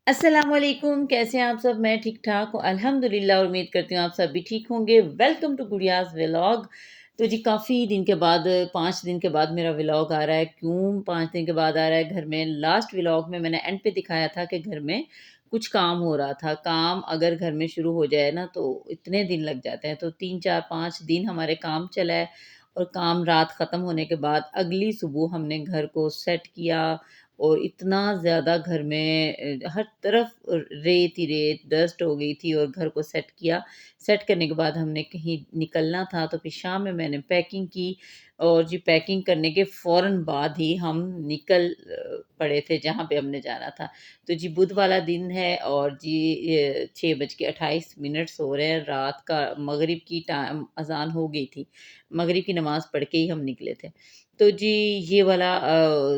السلام علیکم، کیسے ہیں آپ سب؟ میں ٹھیک ٹھاک ہوں الحمدللہ، اور امید کرتی ہوں آپ سب بھی ٹھیک ہوں گے۔ Welcome to Gudiya's vlog. تو جی کافی دن کے بعد 5 دن کے بعد میرا ولاگ آ رہا ہے۔ کیوں 5 دن کے بعد آ رہا ہے؟ گھر میں لاسٹ ولاگ میں نے اینڈ پہ دکھایا تھا کہ گھر میں کچھ کام ہو رہا تھا۔ کام اگر گھر میں شروع ہو جائے نا تو اتنے دن لگ جاتے ہیں، تو 3 4 5 دن ہمارے کام چلا ہے، اور کام رات ختم ہونے کے بعد اگلی صبح ہم نے گھر کو سیٹ کیا، اور اتنا زیادہ گھر میں ہر طرف ریت ہی ریت ڈسٹ ہو گئی تھی، اور گھر کو سیٹ کیا۔ سیٹ کرنے کے بعد ہم نے کہیں نکلنا تھا، تو پھر شام میں نے پیکنگ کی، اور جی پیکنگ کرنے کے فوراً بعد ہی ہم نکل پڑے تھے جہاں پہ ہم نے جانا تھا۔ تو جی بدھ والا دن ہے، اور جی 6:28 ہو رہے ہیں رات کا، مغرب کی ٹائم اذان ہو گئی تھی، مغرب کی نماز پڑھ کے ہی ہم نکلے تھے۔ تو جی یہ والا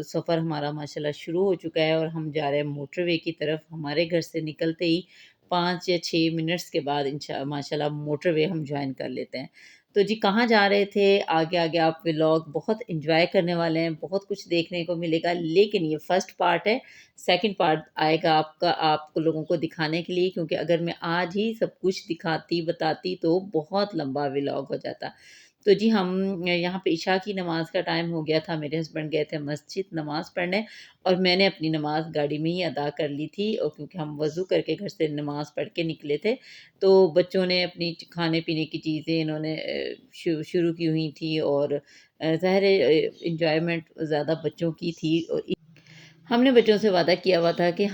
سفر ہمارا ماشاءاللہ شروع ہو چکا ہے، اور ہم جا رہے ہیں موٹر وے کی طرف۔ ہمارے گھر سے نکلتے ہی 5 یا 6 منٹس کے بعد ماشاءاللہ موٹر وے ہم جوائن کر لیتے ہیں۔ تو جی کہاں جا رہے تھے؟ آگے آگے آپ ولاگ بہت انجوائے کرنے والے ہیں، بہت کچھ دیکھنے کو ملے گا، لیکن یہ فرسٹ پارٹ ہے۔ سیکنڈ پارٹ آئے گا آپ کو لوگوں کو دکھانے کے لیے، کیونکہ اگر میں آج ہی سب کچھ دکھاتی بتاتی تو بہت لمبا ولاگ ہو جاتا۔ تو جی ہم یہاں پہ عشاء کی نماز کا ٹائم ہو گیا تھا، میرے ہسبینڈ گئے تھے مسجد نماز پڑھنے، اور میں نے اپنی نماز گاڑی میں ہی ادا کر لی تھی، اور کیونکہ ہم وضو کر کے گھر سے نماز پڑھ کے نکلے تھے، تو بچوں نے اپنی کھانے پینے کی چیزیں انہوں نے شروع کی ہوئی تھی، اور ظاہر انجوائمنٹ زیادہ بچوں کی تھی۔ اور ہم نے بچوں سے وعدہ کیا ہوا تھا کہ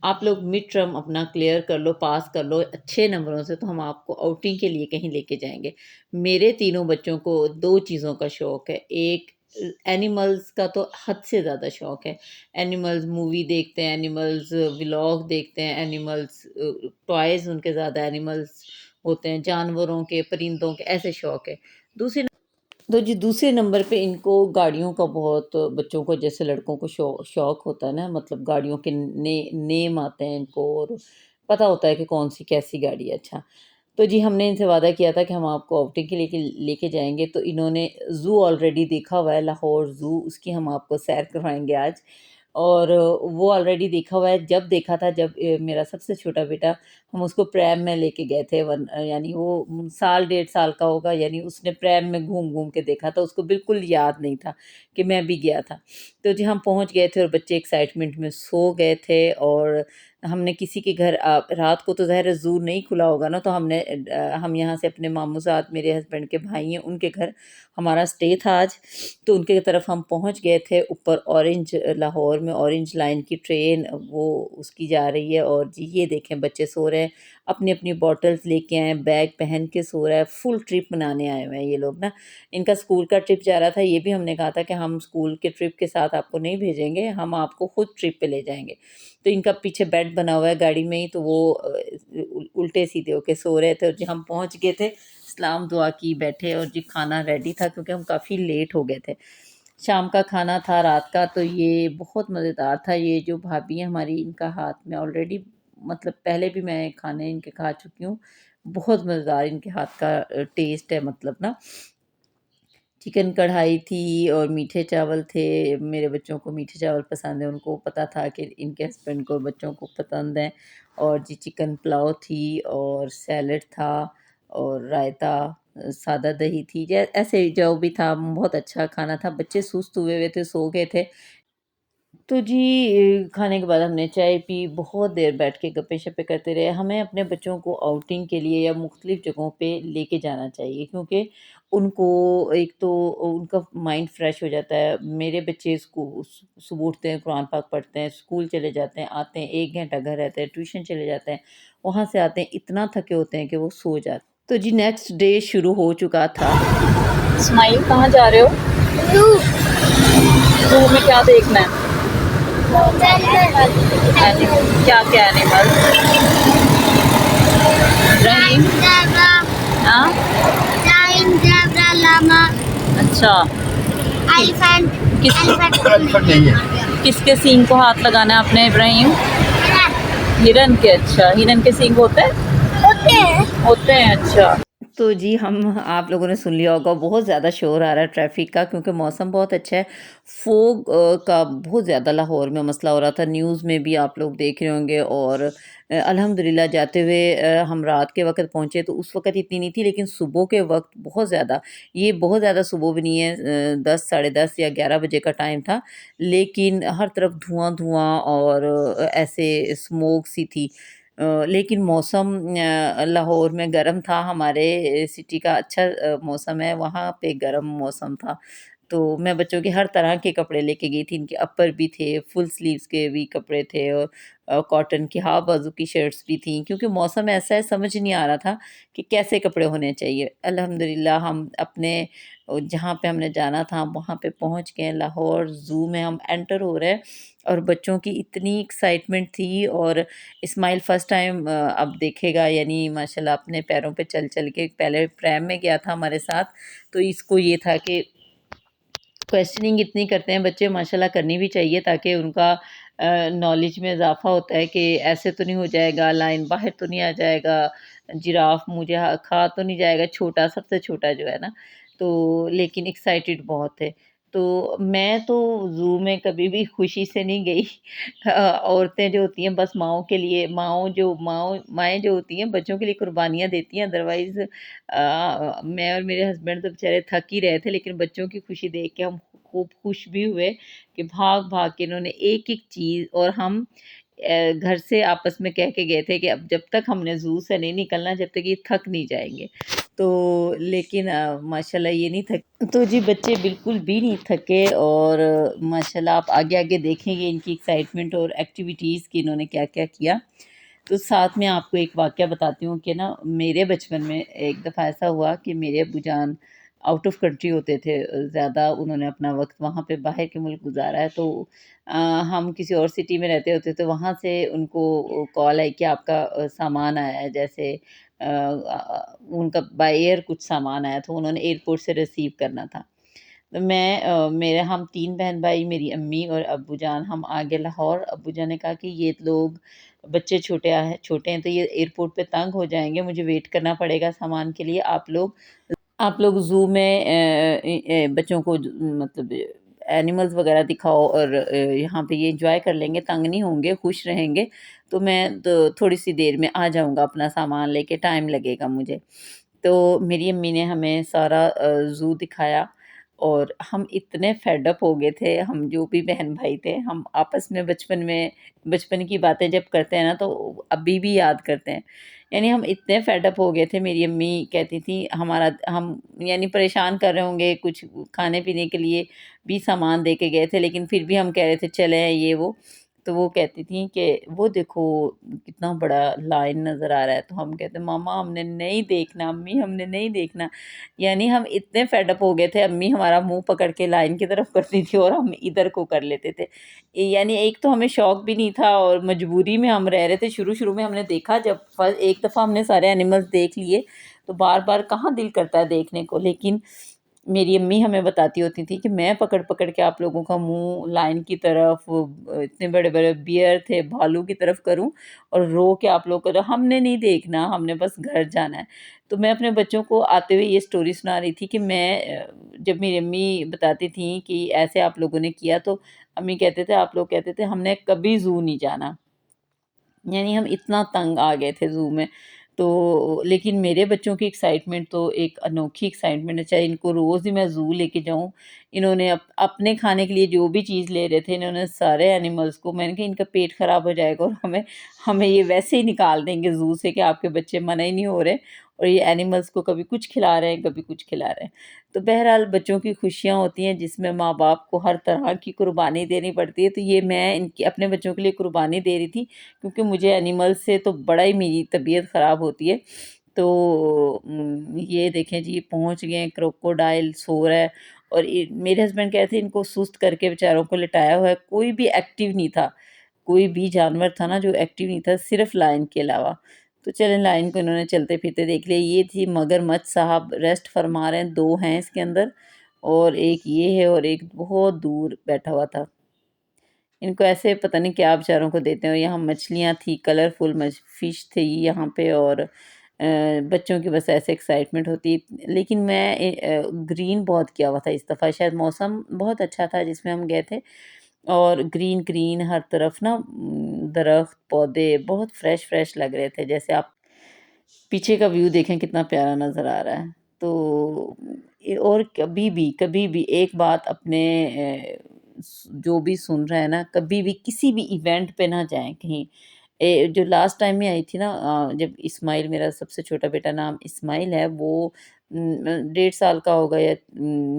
آپ لوگ مڈ ٹرم اپنا کلیئر کر لو، پاس کر لو اچھے نمبروں سے، تو ہم آپ کو آؤٹنگ کے لیے کہیں لے کے جائیں گے۔ میرے تینوں بچوں کو 2 چیزوں کا شوق ہے۔ ایک اینیملز کا تو حد سے زیادہ شوق ہے، اینیملز مووی دیکھتے ہیں، اینیملز ولاگ دیکھتے ہیں، اینیملز ٹوائز ان کے زیادہ اینیملز ہوتے ہیں، جانوروں کے، پرندوں کے، ایسے شوق ہے۔ دوسرے نمبر پہ ان کو گاڑیوں کا بہت، بچوں کو جیسے لڑکوں کو شوق ہوتا ہے نا، مطلب گاڑیوں کے نیم آتے ہیں ان کو، اور پتہ ہوتا ہے کہ کون سی کیسی گاڑی ہے۔ اچھا، تو جی ہم نے ان سے وعدہ کیا تھا کہ ہم آپ کو آؤٹنگ کے لے کے جائیں گے، تو انہوں نے زو آلریڈی دیکھا ہوا ہے، لاہور زو، اس کی ہم آپ کو سیر کروائیں گے آج۔ اور وہ آلریڈی دیکھا ہوا ہے، جب دیکھا تھا، جب میرا سب سے چھوٹا بیٹا، ہم اس کو پریم میں لے کے گئے تھے، یعنی وہ 1.5 سال کا ہوگا، یعنی اس نے پریم میں گھوم گھوم کے دیکھا تھا، اس کو بالکل یاد نہیں تھا کہ میں بھی گیا تھا۔ تو جی ہم پہنچ گئے تھے، اور بچے ایکسائٹمنٹ میں سو گئے تھے، اور ہم نے کسی کے گھر رات کو تو ظاہر زو نہیں کھلا ہوگا نا، تو ہم یہاں سے اپنے ماموں صاحب، میرے ہسبینڈ کے بھائی ہیں، ان کے گھر ہمارا سٹے تھا آج، تو ان کے طرف ہم پہنچ گئے تھے۔ اوپر لاہور میں اورنج لائن کی ٹرین وہ اس کی جا رہی ہے، اور جی یہ دیکھیں بچے سو رہے ہیں، اپنی اپنی بوٹلز لے کے آئے، بیگ پہن کے سو رہا ہے، فل ٹرپ منانے آئے ہوئے ہیں یہ لوگ نا۔ ان کا اسکول کا ٹرپ جا رہا تھا، یہ بھی ہم نے کہا تھا کہ ہم اسکول کے ٹرپ کے ساتھ آپ کو نہیں بھیجیں گے، ہم آپ کو خود ٹرپ پہ لے جائیں گے۔ تو ان کا پیچھے بیڈ بنا ہوا ہے گاڑی میں ہی، تو وہ الٹے سیدھے ہو کے سو رہے تھے، اور جی ہم پہنچ گئے تھے، سلام دعا کی بیٹھے، اور جی کھانا ریڈی تھا، کیونکہ ہم کافی لیٹ ہو گئے تھے۔ شام کا کھانا تھا، رات کا، تو یہ بہت مزیدار تھا۔ یہ جو بھابھی ہیں ہماری، ان کا ہاتھ میں آلریڈی، مطلب پہلے بھی میں کھانے ان کے کھا چکی ہوں، بہت مزیدار ان کے ہاتھ کا ٹیسٹ ہے، مطلب نا۔ چکن کڑھائی تھی، اور میٹھے چاول تھے، میرے بچوں کو میٹھے چاول پسند ہیں، ان کو پتہ تھا کہ ان کے ہسبینڈ کو بچوں کو پسند ہیں، اور جی چکن پلاؤ تھی، اور سیلڈ تھا، اور رائتا، سادہ دہی تھی، ایسے جو بھی تھا، بہت اچھا کھانا تھا۔ بچے سست ہوئے تھے، سو گئے تھے۔ تو جی کھانے کے بعد ہم نے چائے پی، بہت دیر بیٹھ کے گپے شپے کرتے رہے۔ ہمیں اپنے بچوں کو آؤٹنگ کے لیے یا مختلف جگہوں پہ لے کے جانا چاہیے، کیونکہ ان کو ایک تو ان کا مائنڈ فریش ہو جاتا ہے۔ میرے بچے صبح اٹھتے ہیں، قرآن پاک پڑھتے ہیں، اسکول چلے جاتے ہیں، آتے ہیں 1 گھنٹہ گھر رہتے ہیں، ٹیوشن چلے جاتے ہیں، وہاں سے آتے ہیں اتنا تھکے ہوتے ہیں کہ وہ سو جاتے ہیں۔ تو جی نیکسٹ ڈے شروع ہو چکا تھا۔ اسماعیل کہاں جا رہے ہو؟ زو میں کیا دیکھنا ہے؟ کیا کیا اینیمل؟ ابراہیم، ہاں اچھا، کس کے سینگ کو ہاتھ لگانا ہے اپنے ابراہیم؟ ہرن کے؟ اچھا، ہرن کے سینگ ہوتے ہیں؟ اچھا۔ تو جی آپ لوگوں نے سن لیا ہوگا، بہت زیادہ شور آ رہا ہے ٹریفک کا، کیونکہ موسم بہت اچھا ہے۔ فوگ کا بہت زیادہ لاہور میں مسئلہ ہو رہا تھا، نیوز میں بھی آپ لوگ دیکھ رہے ہوں گے، اور الحمدللہ جاتے ہوئے ہم رات کے وقت پہنچے تو اس وقت اتنی نہیں تھی، لیکن صبح کے وقت بہت زیادہ، یہ بہت زیادہ صبح بھی نہیں ہے، 10 10:30 یا 11 بجے کا ٹائم تھا، لیکن ہر طرف دھواں دھواں اور ایسے اسموک سی تھی۔ لیکن موسم لاہور میں گرم تھا، ہمارے سٹی کا اچھا موسم ہے، وہاں پہ گرم موسم تھا۔ تو میں بچوں کے ہر طرح کے کپڑے لے کے گئی تھی، ان کے اپر بھی تھے، فل سلیوز کے بھی کپڑے تھے، اور کاٹن کی ہاف بازو کی شرٹس بھی تھیں، کیونکہ موسم ایسا ہے، سمجھ نہیں آ رہا تھا کہ کیسے کپڑے ہونے چاہیے۔ الحمدللہ ہم اپنے جہاں پہ ہم نے جانا تھا وہاں پہ پہنچ گئے، لاہور زو میں ہم انٹر ہو رہے ہیں، اور بچوں کی اتنی ایکسائٹمنٹ تھی، اور اسماعیل فرسٹ ٹائم اب دیکھے گا، یعنی ماشاءاللہ اپنے پیروں پہ چل چل کے، پہلے پریم میں گیا تھا ہمارے ساتھ، تو اس کو یہ تھا کہ کویسچننگ اتنی کرتے ہیں بچے، ماشاءاللہ کرنی بھی چاہیے، تاکہ ان کا نالج میں اضافہ ہوتا ہے کہ ایسے تو نہیں ہو جائے گا، لائن باہر تو نہیں آ جائے گا، جراف مجھے کھا تو نہیں جائے گا، چھوٹا سب سے چھوٹا جو ہے نا، تو لیکن ایکسائٹیڈ بہت ہے۔ تو میں تو زو میں کبھی بھی خوشی سے نہیں گئی۔ عورتیں جو ہوتی ہیں بس ماؤں کے لیے، مائیں جو ہوتی ہیں بچوں کے لیے قربانیاں دیتی ہیں، ادروائز میں اور میرے ہسبینڈ تو بیچارے تھک ہی رہے تھے، لیکن بچوں کی خوشی دیکھ کے ہم خوب خوش بھی ہوئے کہ بھاگ بھاگ کے انہوں نے ایک ایک چیز، اور ہم گھر سے آپس میں کہہ کے گئے تھے کہ اب جب تک ہم نے زو سے نہیں نکلنا جب تک یہ تھک نہیں جائیں گے، تو لیکن ماشاءاللہ یہ نہیں تھک، تو جی بچے بالکل بھی نہیں تھکے، اور ماشاءاللہ آپ آگے آگے دیکھیں گے ان کی ایکسائٹمنٹ اور ایکٹیویٹیز کی انہوں نے کیا کیا کیا۔ تو ساتھ میں آپ کو ایک واقعہ بتاتی ہوں کہ نا، میرے بچپن میں ایک دفعہ ایسا ہوا کہ میرے ابو جان آؤٹ آف کنٹری ہوتے تھے، زیادہ انہوں نے اپنا وقت وہاں پہ باہر کے ملک گزارا ہے، تو ہم کسی اور سٹی میں رہتے ہوتے تو وہاں سے ان کو کال آئی کہ آپ کا سامان آیا ہے، جیسے ان کا بائی ایئر کچھ سامان آیا، تو انہوں نے ایئرپورٹ سے ریسیو کرنا تھا۔ تو میرے ہم تین بہن بھائی، میری امی اور ابو جان، ہم آگے لاہور، ابو جان نے کہا کہ یہ لوگ بچے چھوٹے ہیں تو یہ ایئرپورٹ پہ تنگ ہو جائیں گے، مجھے ویٹ کرنا پڑے گا سامان کے لیے، آپ لوگ زو میں بچوں کو مطلب اینیملز وغیرہ دکھاؤ، اور یہاں پہ یہ انجوائے کر لیں گے، تنگ نہیں ہوں گے، خوش رہیں گے، تو میں تھوڑی سی دیر میں آ جاؤں گا اپنا سامان لے کے، ٹائم لگے گا مجھے۔ تو میری امی نے ہمیں سارا زو دکھایا، اور ہم اتنے فیڈ اپ ہو گئے تھے، ہم جو بھی بہن بھائی تھے، ہم آپس میں بچپن کی باتیں جب کرتے ہیں نا تو ابھی بھی یاد کرتے ہیں، یعنی ہم اتنے فیڈ اپ ہو گئے تھے، میری امی کہتی تھی ہم یعنی پریشان کر رہے ہوں گے، کچھ کھانے پینے کے لیے بھی سامان دے کے گئے تھے، لیکن پھر بھی ہم کہہ رہے تھے چلیں یہ وہ، تو وہ کہتی تھیں کہ وہ دیکھو کتنا بڑا لائن نظر آ رہا ہے، تو ہم کہتے ماما ہم نے نہیں دیکھنا، امی ہم نے نہیں دیکھنا، یعنی ہم اتنے فیڈ اپ ہو گئے تھے، امی ہمارا منہ پکڑ کے لائن کی طرف کرتی تھی اور ہم ادھر کو کر لیتے تھے، یعنی ایک تو ہمیں شوق بھی نہیں تھا، اور مجبوری میں ہم رہ رہے تھے، شروع میں ہم نے دیکھا، جب ایک دفعہ ہم نے سارے اینیملز دیکھ لیے تو بار بار کہاں دل کرتا ہے دیکھنے کو، لیکن میری امی ہمیں بتاتی ہوتی تھی کہ میں پکڑ پکڑ کے آپ لوگوں کا منہ لائن کی طرف، اتنے بڑے بڑے بیئر تھے، بھالو کی طرف کروں، اور رو کے آپ لوگ کو، ہم نے نہیں دیکھنا، ہم نے بس گھر جانا ہے۔ تو میں اپنے بچوں کو آتے ہوئے یہ سٹوری سنا رہی تھی کہ جب میری امی بتاتی تھیں کہ ایسے آپ لوگوں نے کیا، تو امی کہتے تھے آپ لوگ کہتے تھے ہم نے کبھی زو نہیں جانا، یعنی ہم اتنا تنگ آ گئے تھے زو میں۔ تو لیکن میرے بچوں کی ایکسائٹمنٹ تو ایک انوکھی ایکسائٹمنٹ ہے، چاہے ان کو روز ہی میں زو لے کے جاؤں، انہوں نے اپنے کھانے کے لیے جو بھی چیز لے رہے تھے، انہوں نے سارے اینیملز کو، میں نے کہا ان کا پیٹ خراب ہو جائے گا، اور ہمیں یہ ویسے ہی نکال دیں گے زو سے کہ آپ کے بچے منع ہی نہیں ہو رہے، اور یہ اینیملز کو کبھی کچھ کھلا رہے ہیں، کبھی کچھ کھلا رہے ہیں۔ تو بہرحال بچوں کی خوشیاں ہوتی ہیں جس میں ماں باپ کو ہر طرح کی قربانی دینی پڑتی ہے، تو یہ میں اپنے بچوں کے لیے قربانی دے رہی تھی، کیونکہ مجھے اینیمل سے تو بڑا ہی میری طبیعت خراب ہوتی ہے۔ تو یہ دیکھیں جی پہنچ گئے، کروکوڈائل سو رہا ہے، اور میرے ہسبینڈ کہتے ہیں ان کو سست کر کے بیچاروں کو لٹایا ہوا ہے، کوئی بھی ایکٹیو نہیں تھا، کوئی بھی جانور تھا نا جو ایکٹیو نہیں تھا، صرف لائن کے علاوہ۔ تو چلیں لائن کو انہوں نے چلتے پھرتے دیکھ لیا، یہ تھی مگر مچھ صاحب ریسٹ فرما رہے ہیں، دو ہیں اس کے اندر، اور ایک یہ ہے، اور ایک بہت دور بیٹھا ہوا تھا، ان کو ایسے پتہ نہیں کیا بیچاروں کو دیتے ہیں، یہاں مچھلیاں تھی، کلرفل فش تھی یہاں پہ، اور بچوں کی بس ایسے ایکسائٹمنٹ ہوتی ہے۔ لیکن میں گرین بہت کیا ہوا تھا اس دفعہ، شاید موسم بہت اچھا تھا جس میں ہم گئے تھے، اور گرین گرین ہر طرف نا درخت پودے بہت فریش فریش لگ رہے تھے، جیسے آپ پیچھے کا ویو دیکھیں کتنا پیارا نظر آ رہا ہے۔ تو اور کبھی بھی ایک بات اپنے جو بھی سن رہے ہیں نا، کبھی بھی کسی بھی ایونٹ پہ نہ جائیں کہیں۔ جو لاسٹ ٹائم میں آئی تھی نا، جب اسماعیل، میرا سب سے چھوٹا بیٹا نام اسماعیل ہے، وہ 1.5 سال کا ہوگا یا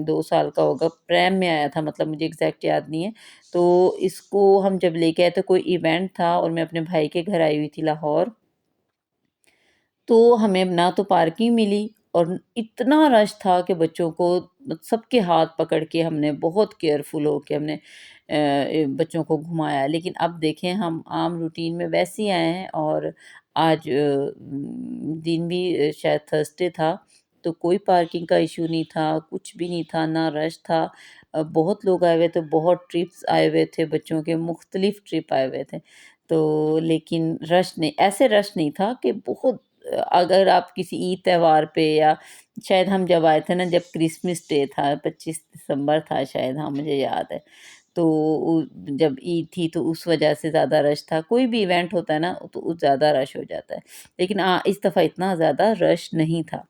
2 سال کا ہوگا، پریم میں آیا تھا، مطلب مجھے ایگزیکٹ یاد نہیں ہے۔ تو اس کو ہم جب لے کے آئے تو کوئی ایونٹ تھا، اور میں اپنے بھائی کے گھر آئی ہوئی تھی لاہور، تو ہمیں نہ تو پارکنگ ملی، اور اتنا رش تھا کہ بچوں کو سب کے ہاتھ پکڑ کے ہم نے بہت کیئرفل ہو کے ہم نے بچوں کو گھمایا۔ لیکن اب دیکھیں ہم عام روٹین میں ویسے ہی آئے ہیں، اور آج دن بھی شاید تھرسڈے تھا، تو کوئی پارکنگ کا ایشو نہیں تھا، کچھ بھی نہیں تھا، نہ رش تھا۔ بہت لوگ آئے ہوئے تھے، بہت ٹرپس آئے ہوئے تھے، بچوں کے مختلف ٹرپ آئے ہوئے تھے، تو لیکن رش نہیں، ایسے رش نہیں تھا کہ بہت، اگر آپ کسی عید تہوار پہ، یا شاید ہم جب آئے تھے نا، جب کرسمس ڈے تھا، 25 دسمبر تھا شاید، ہاں مجھے یاد ہے، تو جب عید تھی تو اس وجہ سے زیادہ رش تھا۔ کوئی بھی ایونٹ ہوتا ہے نا تو زیادہ رش ہو جاتا ہے، لیکن اس دفعہ اتنا زیادہ رش نہیں تھا۔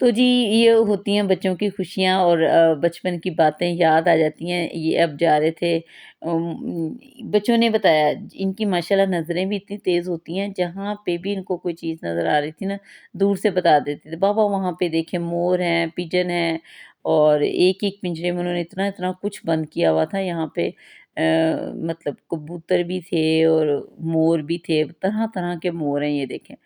تو جی یہ ہوتی ہیں بچوں کی خوشیاں، اور بچپن کی باتیں یاد آ جاتی ہیں۔ یہ اب جا رہے تھے، بچوں نے بتایا ان کی ماشاءاللہ نظریں بھی اتنی تیز ہوتی ہیں، جہاں پہ بھی ان کو کوئی چیز نظر آ رہی تھی نا، دور سے بتا دیتے تھے، بابا وہاں پہ دیکھیں مور ہیں، پیجن ہیں، اور ایک ایک پنجرے میں انہوں نے اتنا اتنا کچھ بند کیا ہوا تھا یہاں پہ، مطلب کبوتر بھی تھے اور مور بھی تھے، طرح طرح کے مور ہیں، یہ دیکھیں۔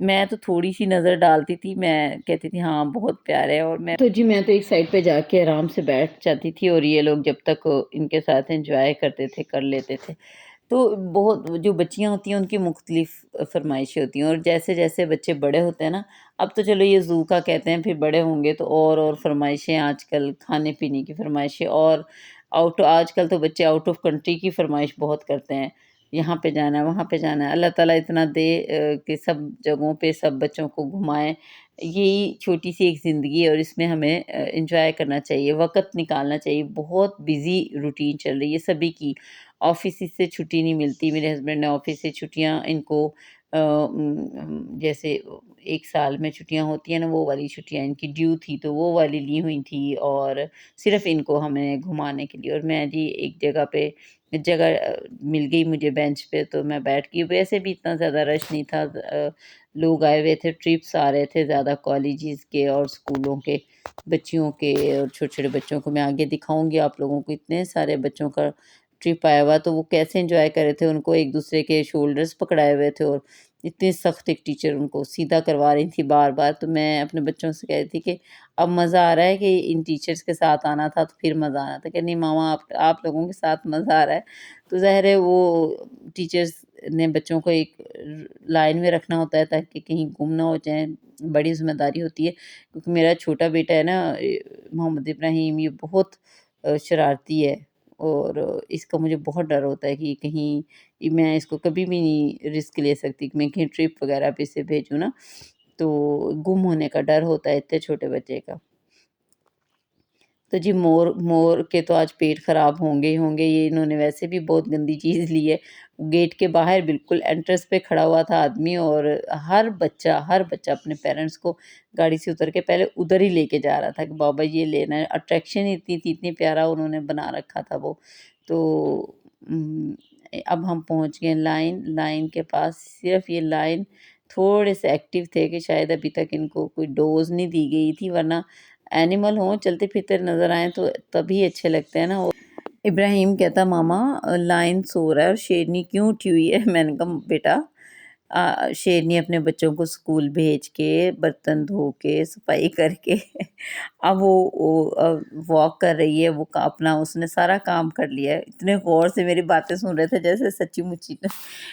میں تو تھوڑی سی نظر ڈالتی تھی، میں کہتی تھی ہاں بہت پیارے، اور میں تو ایک سائڈ پہ جا کے آرام سے بیٹھ جاتی تھی، اور یہ لوگ جب تک ان کے ساتھ انجوائے کرتے تھے، کر لیتے تھے۔ تو بہت، جو بچیاں ہوتی ہیں ان کی مختلف فرمائشیں ہوتی ہیں، اور جیسے جیسے بچے بڑے ہوتے ہیں نا، اب تو چلو یہ زو کا کہتے ہیں، پھر بڑے ہوں گے تو اور فرمائشیں، آج کل کھانے پینے کی فرمائشیں، اور آج کل تو بچے آؤٹ آف کنٹری کی فرمائش بہت کرتے ہیں، یہاں پہ جانا ہے، وہاں پہ جانا ہے۔ اللہ تعالیٰ اتنا دے کہ سب جگہوں پہ سب بچوں کو گھمائیں۔ یہی چھوٹی سی ایک زندگی ہے، اور اس میں ہمیں انجوائے کرنا چاہیے، وقت نکالنا چاہیے۔ بہت بزی روٹین چل رہی ہے سبھی کی، آفس سے چھٹی نہیں ملتی، میرے ہسبینڈ نے آفس سے چھٹیاں ان کو جیسے 1 سال میں چھٹیاں ہوتی ہیں نا، وہ والی چھٹیاں ان کی ڈیو تھی، تو وہ والی لی ہوئی تھی، اور صرف ان کو ہمیں گھمانے کے لیے، اور میں جی ایک جگہ مل گئی مجھے بینچ پہ، تو میں بیٹھ گئی۔ ویسے بھی اتنا زیادہ رش نہیں تھا، لوگ آئے ہوئے تھے، ٹرپس آ رہے تھے زیادہ، کالجز کے اور اسکولوں کے بچیوں کے، اور چھوٹے چھوٹے بچوں کو میں آگے دکھاؤں گی آپ لوگوں کو، اتنے سارے بچوں کا ٹرپ آیا ہوا، تو وہ کیسے انجوائے کر رہے تھے، ان کو ایک دوسرے کے شولڈرز پکڑائے ہوئے تھے، اور اتنے سخت ایک ٹیچر ان کو سیدھا کروا رہی تھی بار بار، تو میں اپنے بچوں سے کہہ رہی تھی کہ اب مزہ آ رہا ہے کہ ان ٹیچرز کے ساتھ آنا تھا تو پھر مزہ آنا تھا، کہ نہیں ماما آپ لوگوں کے ساتھ مزہ آ رہا ہے۔ تو ظاہر ہے وہ ٹیچرز نے بچوں کو ایک لائن میں رکھنا ہوتا ہے تاکہ کہیں گم نہ ہو جائیں، بڑی ذمہ داری ہوتی ہے، کیونکہ میرا چھوٹا بیٹا ہے نا، محمد ابراہیم، یہ بہت شرارتی ہے، اور اس کا مجھے بہت ڈر ہوتا ہے کہ کہیں میں اس کو کبھی بھی نہیں رسک لے سکتی کہ میں کہیں ٹرپ وغیرہ پہ اسے بھیجوں نا، تو گم ہونے کا ڈر ہوتا ہے اتنے چھوٹے بچے کا۔ تو جی مور کے تو آج پیٹ خراب ہوں گے ہی ہوں گے، یہ انہوں نے ویسے بھی بہت گندی چیز لی ہے۔ گیٹ کے باہر بالکل انٹرس پہ کھڑا ہوا تھا آدمی، اور ہر بچہ اپنے پیرنٹس کو گاڑی سے اتر کے پہلے ادھر ہی لے کے جا رہا تھا کہ بابا یہ لینا ہے، اٹریکشن اتنی تھی، اتنی پیارا انہوں نے بنا رکھا تھا وہ۔ تو اب ہم پہنچ گئے لائن کے پاس، صرف یہ لائن تھوڑے سے ایکٹیو تھے کہ شاید ابھی تک ان کو کوئی ڈوز نہیں دی گئی تھی، ورنہ اینیمل ہوں چلتے پھرتے نظر آئیں تو تبھی اچھے لگتے ہیں نا۔ ابراہیم کہتا ماما لائن سو رہا ہے اور شیرنی کیوں اٹھی ہوئی ہے؟ میں نے کہا بیٹا، شیرنی اپنے بچوں کو اسکول بھیج کے، برتن دھو کے، صفائی کر کے اب وہ واک کر رہی ہے، وہ اپنا اس نے سارا کام کر لیا ہے۔ اتنے غور سے میری باتیں سن رہے تھے جیسے سچی مچی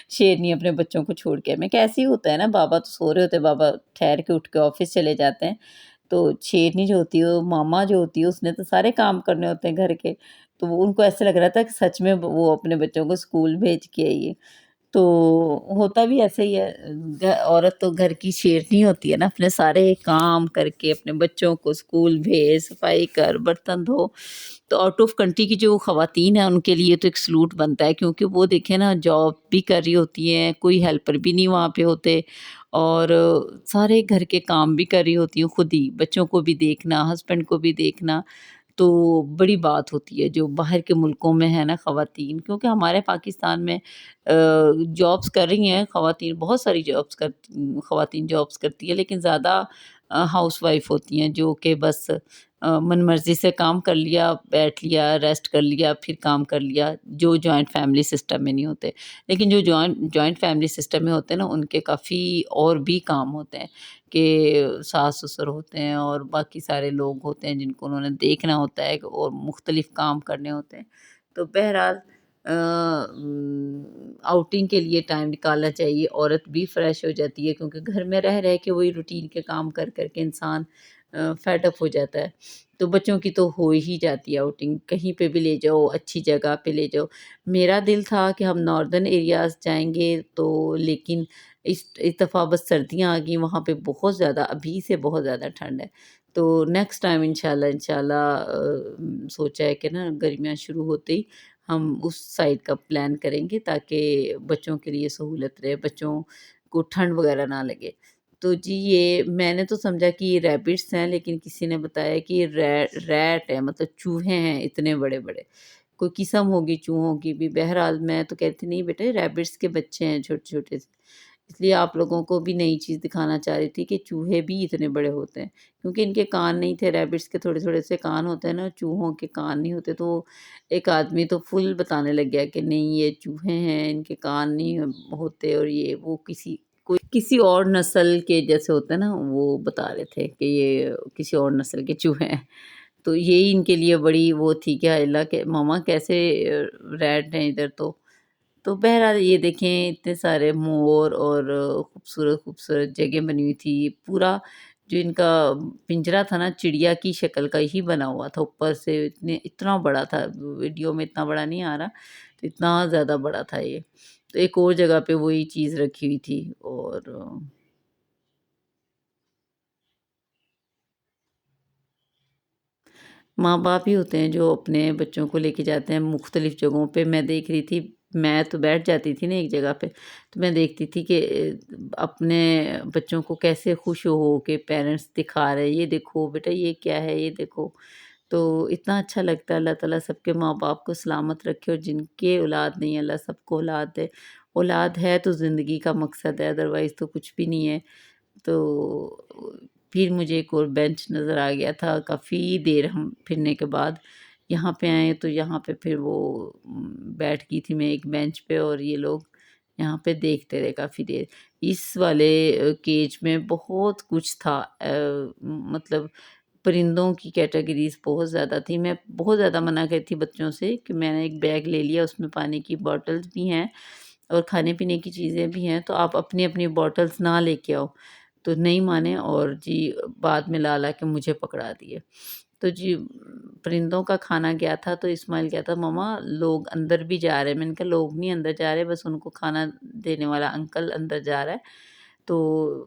شیرنی اپنے بچوں کو چھوڑ کے، میں کیسے ہی ہوتا ہے نا، بابا تو سو رہے ہوتے، بابا ٹھہر کے اٹھ کے آفس چلے جاتے ہیں، تو شیرنی جو ہوتی ہے، ماما جو ہوتی ہے، اس نے تو سارے کام کرنے ہوتے ہیں گھر کے، تو ان کو ایسے لگ رہا تھا کہ سچ میں وہ اپنے بچوں کو اسکول بھیج کے آئی ہے۔ تو ہوتا بھی ایسے ہی ہے، عورت تو گھر کی شیرنی ہوتی ہے نا، اپنے سارے کام کر کے اپنے بچوں کو اسکول بھیج، صفائی کر، برتن دھو۔ تو آؤٹ آف کنٹری کی جو خواتین ہیں ان کے لیے تو ایک سلوٹ بنتا ہے، کیونکہ وہ دیکھیں نا جاب بھی کر رہی ہوتی ہیں، کوئی ہیلپر بھی نہیں وہاں پہ ہوتے، اور سارے گھر کے کام بھی کر رہی ہوتی ہیں خود ہی، بچوں کو بھی دیکھنا، ہسبینڈ کو بھی دیکھنا، تو بڑی بات ہوتی ہے جو باہر کے ملکوں میں ہے نا خواتین، کیونکہ ہمارے پاکستان میں جابس کر رہی ہیں خواتین، بہت ساری خواتین جابس کرتی ہیں، لیکن زیادہ ہاؤس وائف ہوتی ہیں جو کہ بس من مرضی سے کام کر لیا، بیٹھ لیا، ریسٹ کر لیا، پھر کام کر لیا، جو جوائنٹ فیملی سسٹم میں نہیں ہوتے۔ لیکن جو جوائنٹ فیملی سسٹم میں ہوتے ہیں نا، ان کے کافی اور بھی کام ہوتے ہیں، کہ ساس سسر ہوتے ہیں اور باقی سارے لوگ ہوتے ہیں جن کو انہوں نے دیکھنا ہوتا ہے، اور مختلف کام کرنے ہوتے ہیں۔ تو بہرحال آؤٹنگ کے لیے ٹائم نکالنا چاہیے، عورت بھی فریش ہو جاتی ہے، کیونکہ گھر میں رہ رہ کے وہی روٹین کے کام کر کر کے انسان فیڈ اپ ہو جاتا ہے۔ تو بچوں کی تو ہو ہی جاتی ہے آؤٹنگ، کہیں پہ بھی لے جاؤ، اچھی جگہ پہ لے جاؤ۔ میرا دل تھا کہ ہم ناردرن ایریاز جائیں گے، تو لیکن اس دفعہ بس سردیاں آ گئیں، وہاں پہ بہت زیادہ، ابھی سے بہت زیادہ ٹھنڈ ہے۔ تو نیکسٹ ٹائم انشاءاللہ سوچا ہے کہ نا گرمیاں شروع ہوتے ہی ہم اس سائڈ کا پلان کریں گے، تاکہ بچوں کے لیے سہولت رہے، بچوں کو ٹھنڈ وغیرہ نہ لگے۔ تو جی یہ میں نے تو سمجھا کہ یہ ریبٹس ہیں، لیکن کسی نے بتایا کہ یہ ریٹ ہے، مطلب چوہے ہیں اتنے بڑے بڑے، کوئی قسم ہوگی چوہوں کی بھی۔ بہرحال میں تو کہتی نہیں بیٹے، ریبٹس کے بچے ہیں چھوٹے چھوٹے سے، اس لیے آپ لوگوں کو بھی نئی چیز دکھانا چاہ رہی تھی کہ چوہے بھی اتنے بڑے ہوتے ہیں، کیونکہ ان کے کان نہیں تھے، ریبٹس کے تھوڑے تھوڑے سے کان ہوتے ہیں نا، چوہوں کے کان نہیں ہوتے۔ تو ایک آدمی تو فل بتانے لگ گیا کہ نہیں یہ چوہے ہیں، ان کے کان نہیں ہوتے، اور یہ وہ کسی اور نسل کے جیسے ہوتے ہیں نا، وہ بتا رہے تھے کہ یہ کسی اور نسل کے چوہے ہیں۔ تو یہی ان کے لیے بڑی وہ تھی کہ اللہ کے ماما کیسے ریڈ ہیں ادھر۔ تو بہرحال یہ دیکھیں اتنے سارے مور، اور خوبصورت خوبصورت جگہ بنی ہوئی تھی، پورا جو ان کا پنجرا تھا نا چڑیا کی شکل کا ہی بنا ہوا تھا، اوپر سے اتنا بڑا تھا، ویڈیو میں اتنا بڑا نہیں آ رہا، تو اتنا زیادہ بڑا تھا یہ۔ تو ایک اور جگہ پہ وہی چیز رکھی ہوئی تھی، اور ماں باپ ہی ہوتے ہیں جو اپنے بچوں کو لے کے جاتے ہیں مختلف جگہوں پہ۔ میں دیکھ رہی تھی، میں تو بیٹھ جاتی تھی نا ایک جگہ پہ، تو میں دیکھتی تھی کہ اپنے بچوں کو کیسے خوش ہو کے پیرنٹس دکھا رہے، یہ دیکھو بیٹا یہ کیا ہے، یہ دیکھو۔ تو اتنا اچھا لگتا ہے۔ اللہ تعالیٰ سب کے ماں باپ کو سلامت رکھے، اور جن کے اولاد نہیں ہے اللہ سب کو اولاد دے۔ اولاد ہے تو زندگی کا مقصد ہے، ادروائز تو کچھ بھی نہیں ہے۔ تو پھر مجھے ایک اور بینچ نظر آ گیا تھا، کافی دیر ہم پھرنے کے بعد یہاں پہ آئے، تو یہاں پہ پھر وہ بیٹھ گئی تھی میں ایک بینچ پہ، اور یہ لوگ یہاں پہ دیکھتے رہے کافی دیر۔ اس والے کیج میں بہت کچھ تھا، مطلب پرندوں کی کیٹیگریز بہت زیادہ تھی۔ میں بہت زیادہ منع کرتی تھی بچوں سے، کہ میں نے ایک بیگ لے لیا، اس میں پانی کی بوٹلز بھی ہیں اور کھانے پینے کی چیزیں بھی ہیں، تو آپ اپنی اپنی بوٹلز نہ لے کے آؤ۔ تو نہیں مانے، اور جی بعد میں لا لا کے مجھے پکڑا دیے۔ تو جی پرندوں کا کھانا گیا تھا، تو اسماعیل کہتا ماما لوگ اندر بھی جا رہے ہیں۔ میں نے کہا لوگ نہیں اندر جا رہے، بس ان کو کھانا دینے والا انکل اندر جا رہا ہے، تو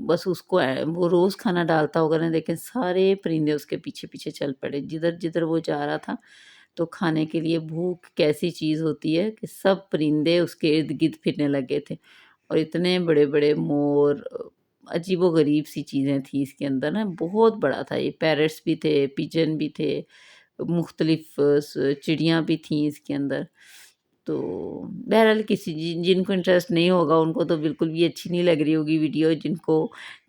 بس اس کو وہ روز کھانا ڈالتا ہوگا نا، لیکن سارے پرندے اس کے پیچھے پیچھے چل پڑے جدھر جدھر وہ جا رہا تھا۔ تو کھانے کے لیے بھوک کیسی چیز ہوتی ہے کہ سب پرندے اس کے ارد گرد پھرنے لگے تھے، اور اتنے بڑے بڑے مور، عجیب و غریب سی چیزیں تھیں اس کے اندر نا، بہت بڑا تھا یہ۔ پیرٹس بھی تھے، پیجن بھی تھے، مختلف چڑیاں بھی تھیں اس کے اندر۔ تو بہرحال کسی جن کو انٹرسٹ نہیں ہوگا ان کو تو بالکل بھی اچھی نہیں لگ رہی ہوگی ویڈیو،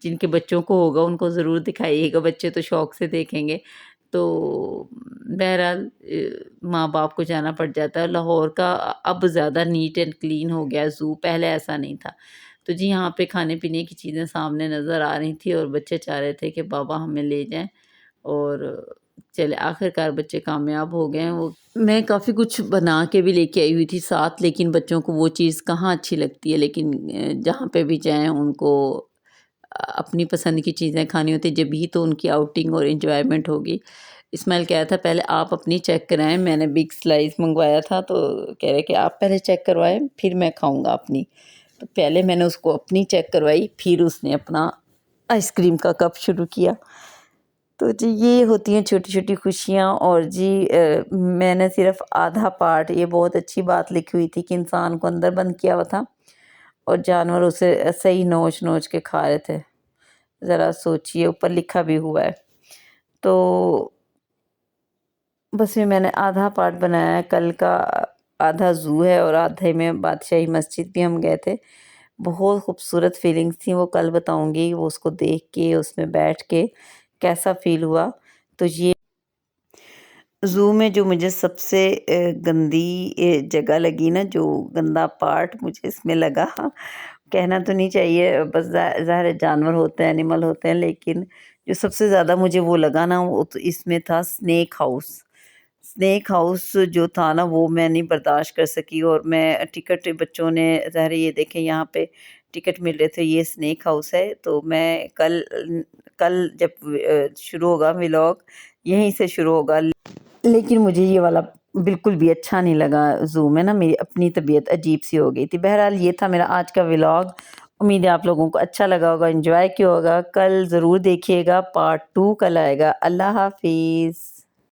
جن کے بچوں کو ہوگا ان کو ضرور دکھائیے گا، بچے تو شوق سے دیکھیں گے۔ تو بہرحال ماں باپ کو جانا پڑ جاتا ہے۔ لاہور کا اب زیادہ نیٹ اینڈ کلین ہو گیا زو، پہلے ایسا نہیں تھا۔ تو جی یہاں پہ کھانے پینے کی چیزیں سامنے نظر آ رہی تھی، اور بچے چاہ رہے تھے کہ بابا ہمیں لے جائیں، اور چلے آخرکار بچے کامیاب ہو گئے ہیں۔ وہ میں کافی کچھ بنا کے بھی لے کے آئی ہوئی تھی ساتھ، لیکن بچوں کو وہ چیز کہاں اچھی لگتی ہے، لیکن جہاں پہ بھی جائیں ان کو اپنی پسند کی چیزیں کھانی ہوتی، جب ہی تو ان کی آؤٹنگ اور انجوائمنٹ ہوگی۔ اسماعیل کہہ رہا تھا پہلے آپ اپنی چیک کرائیں، میں نے بگ سلائس منگوایا تھا تو کہہ رہے کہ آپ پہلے چیک کروائیں پھر میں کھاؤں گا اپنی. تو پہلے میں نے اس کو اپنی چیک کروائی، پھر اس نے اپنا آئس کریم کا کپ شروع کیا. تو جی یہ ہوتی ہیں چھوٹی چھوٹی خوشیاں. اور جی میں نے صرف آدھا پارٹ، یہ بہت اچھی بات لکھی ہوئی تھی کہ انسان کو اندر بند کیا ہوا تھا اور جانور اسے صحیح نوچ نوچ کے کھا رہے تھے. ذرا سوچئے، اوپر لکھا بھی ہوا ہے. تو بس میں نے آدھا پارٹ بنایا ہے. کل کا آدھا زو ہے اور آدھے میں بادشاہی مسجد بھی ہم گئے تھے. بہت خوبصورت فیلنگس تھیں، وہ کل بتاؤں گی. وہ اس کو دیکھ کے اس میں بیٹھ کے کیسا فیل ہوا. تو یہ زو میں جو مجھے سب سے گندی جگہ لگی نا، جو گندا پارٹ مجھے اس میں لگا، کہنا تو نہیں چاہیے، بس ظاہر جانور ہوتے ہیں، اینیمل ہوتے ہیں، لیکن جو سب سے زیادہ مجھے وہ لگا نا، وہ تو اس میں تھا سنیک ہاؤس. سنیک ہاؤس جو تھا نا وہ میں نہیں برداشت کر سکی. اور میں ٹکٹ، بچوں نے ظاہر یہ دیکھیں یہاں پہ ٹکٹ مل رہے تھے، یہ سنیک ہاؤس ہے. تو میں کل جب شروع ہوگا ولاگ یہیں سے شروع ہوگا، لیکن مجھے یہ والا بالکل بھی اچھا نہیں لگا. زو میں نا میری اپنی طبیعت عجیب سی ہو گئی تھی. بہرحال یہ تھا میرا آج کا ولاگ. امید ہے آپ لوگوں کو اچھا لگا ہوگا، انجوائے کیا ہوگا. کل ضرور دیکھیے گا، پارٹ 2 کل آئے گا. اللہ حافظ.